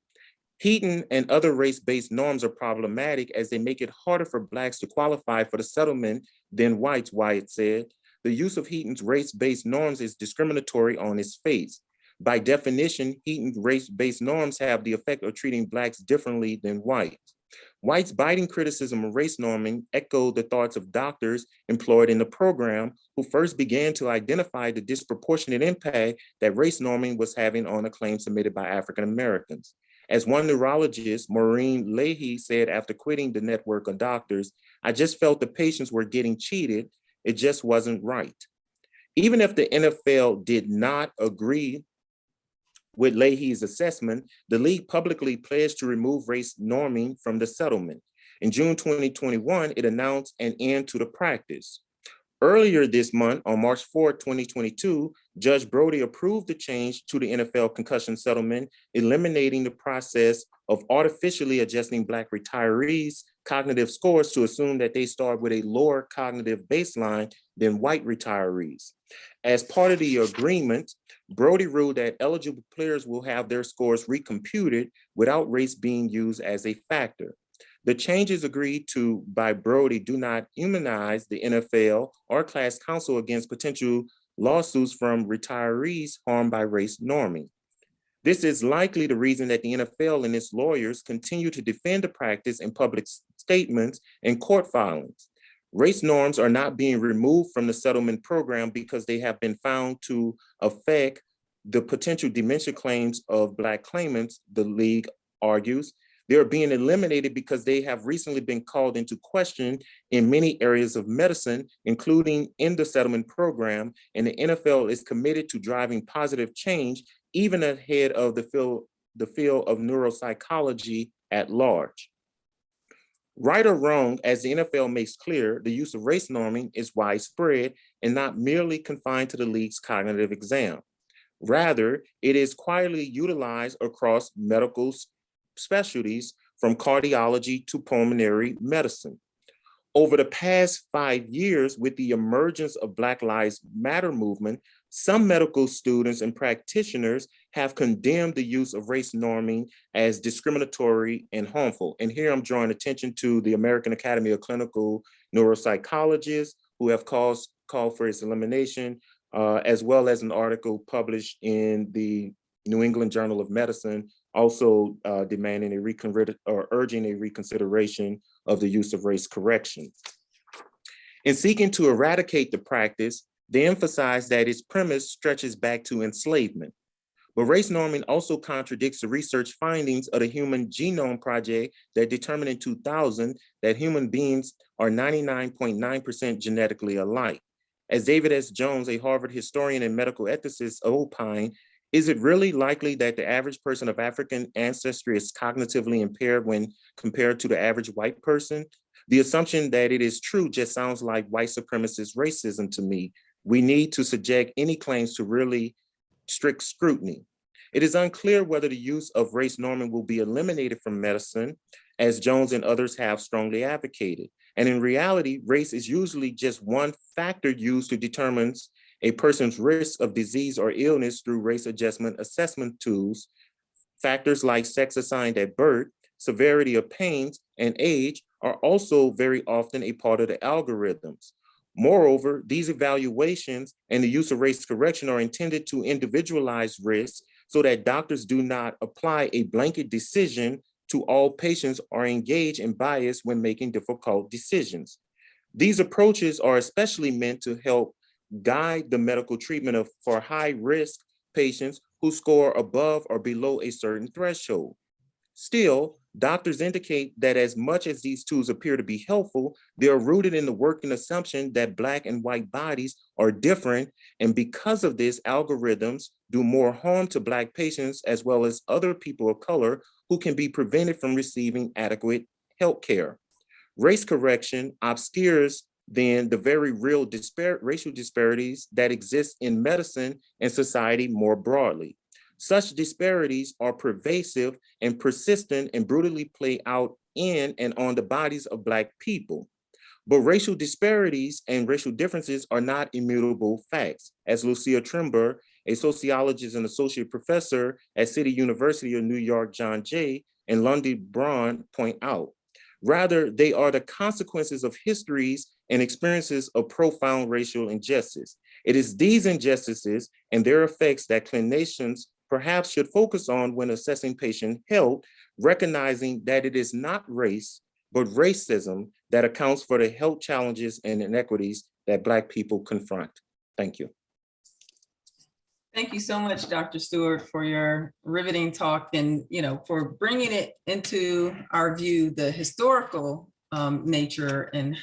Heaton and other race-based norms are problematic as they make it harder for Blacks to qualify for the settlement than whites, Wyatt said. The use of Heaton's race-based norms is discriminatory on its face. By definition, Heaton's race-based norms have the effect of treating Blacks differently than whites. White's biting criticism of race norming echoed the thoughts of doctors employed in the program who first began to identify the disproportionate impact that race norming was having on a claim submitted by African Americans. As one neurologist, Maureen Leahy, said after quitting the network of doctors, "I just felt the patients were getting cheated. It just wasn't right." Even if the NFL did not agree with Leahy's assessment, the league publicly pledged to remove race norming from the settlement. In June 2021, it announced an end to the practice. Earlier this month, on March 4, 2022, Judge Brody approved the change to the NFL concussion settlement, eliminating the process of artificially adjusting Black retirees' cognitive scores to assume that they start with a lower cognitive baseline than white retirees. As part of the agreement, Brody ruled that eligible players will have their scores recomputed without race being used as a factor. The changes agreed to by Brody do not immunize the NFL or class counsel against potential lawsuits from retirees harmed by race norming. This is likely the reason that the NFL and its lawyers continue to defend the practice in public statements and court filings. Race norms are not being removed from the settlement program because they have been found to affect the potential dementia claims of Black claimants, the league argues. They are being eliminated because they have recently been called into question in many areas of medicine, including in the settlement program, and the NFL is committed to driving positive change, even ahead of the field of neuropsychology at large. Right or wrong, as the NFL makes clear, the use of race norming is widespread and not merely confined to the league's cognitive exam. Rather, it is quietly utilized across medical specialties from cardiology to pulmonary medicine. Over the past 5 years, with the emergence of Black Lives Matter movement, some medical students and practitioners have condemned the use of race norming as discriminatory and harmful. And here I'm drawing attention to the American Academy of Clinical Neuropsychologists, who have called for its elimination, as well as an article published in the New England Journal of Medicine, also demanding urging a reconsideration of the use of race correction. In seeking to eradicate the practice, they emphasize that its premise stretches back to enslavement. But race norming also contradicts the research findings of the Human Genome Project that determined in 2000 that human beings are 99.9% genetically alike. As David S. Jones, a Harvard historian and medical ethicist, opined, is it really likely that the average person of African ancestry is cognitively impaired when compared to the average white person? The assumption that it is true just sounds like white supremacist racism to me. We need to subject any claims to really strict scrutiny. It is unclear whether the use of race norming will be eliminated from medicine, as Jones and others have strongly advocated. And in reality, race is usually just one factor used to determine a person's risk of disease or illness through race adjustment assessment tools. Factors like sex assigned at birth, severity of pains, and age are also very often a part of the algorithms. Moreover, these evaluations and the use of race correction are intended to individualize risk so that doctors do not apply a blanket decision to all patients or engage in bias when making difficult decisions. These approaches are especially meant to help guide the medical treatment for high-risk patients who score above or below a certain threshold. Still, doctors indicate that as much as these tools appear to be helpful, they are rooted in the working assumption that Black and white bodies are different, and because of this, algorithms do more harm to Black patients as well as other people of color who can be prevented from receiving adequate health care. Race correction obscures then the very real racial disparities that exist in medicine and society more broadly. Such disparities are pervasive and persistent and brutally play out in and on the bodies of Black people. But racial disparities and racial differences are not immutable facts, as Lucia Trimber, a sociologist and associate professor at City University of New York, John Jay, and Lundy Braun point out. Rather, they are the consequences of histories and experiences of profound racial injustice. It is these injustices and their effects that clinicians perhaps should focus on when assessing patient health, recognizing that it is not race, but racism that accounts for the health challenges and inequities that Black people confront. Thank you. Thank you so much, Dr. Steward, for your riveting talk and for bringing it into our view, the historical nature and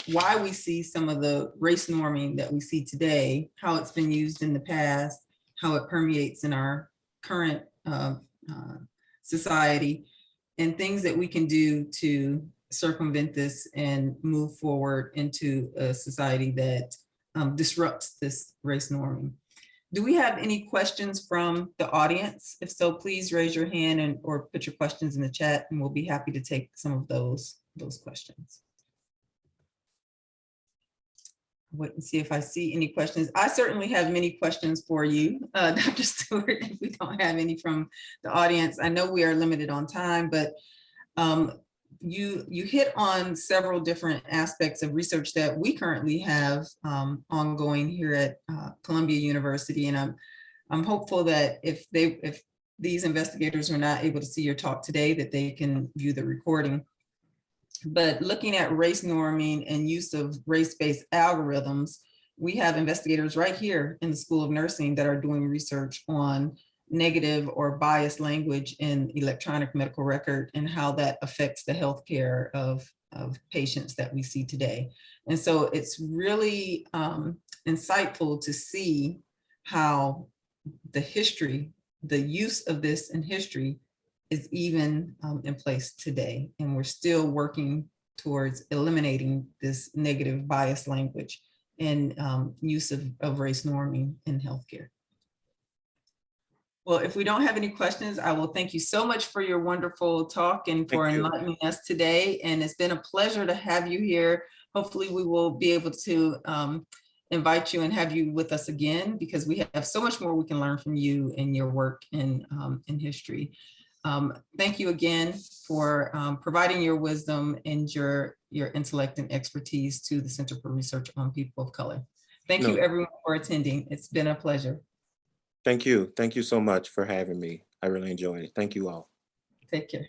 why we see some of the race norming that we see today, how it's been used in the past, how it permeates in our current society, and things that we can do to circumvent this and move forward into a society that disrupts this race norming. Do we have any questions from the audience? If so, please raise your hand or put your questions in the chat, and we'll be happy to take some of those questions. Wait and see if I see any questions. I certainly have many questions for you, Dr. Steward, if we don't have any from the audience. I know we are limited on time, but you hit on several different aspects of research that we currently have ongoing here at Columbia University. And I'm hopeful that if these investigators are not able to see your talk today, that they can view the recording. But looking at race norming and use of race-based algorithms, we have investigators right here in the School of Nursing that are doing research on negative or biased language in electronic medical record and how that affects the healthcare of patients that we see today. And so it's really insightful to see how the use of this in history is even in place today. And we're still working towards eliminating this negative bias language and use of race norming in healthcare. Well, if we don't have any questions, I will thank you so much for your wonderful talk and for enlightening us today. And it's been a pleasure to have you here. Hopefully we will be able to invite you and have you with us again, because we have so much more we can learn from you and your work in history. Thank you again for providing your wisdom and your intellect and expertise to the Center for Research on People of Color. Thank No. you everyone for attending. It's been a pleasure. Thank you. Thank you so much for having me. I really enjoyed it. Thank you all. Take care.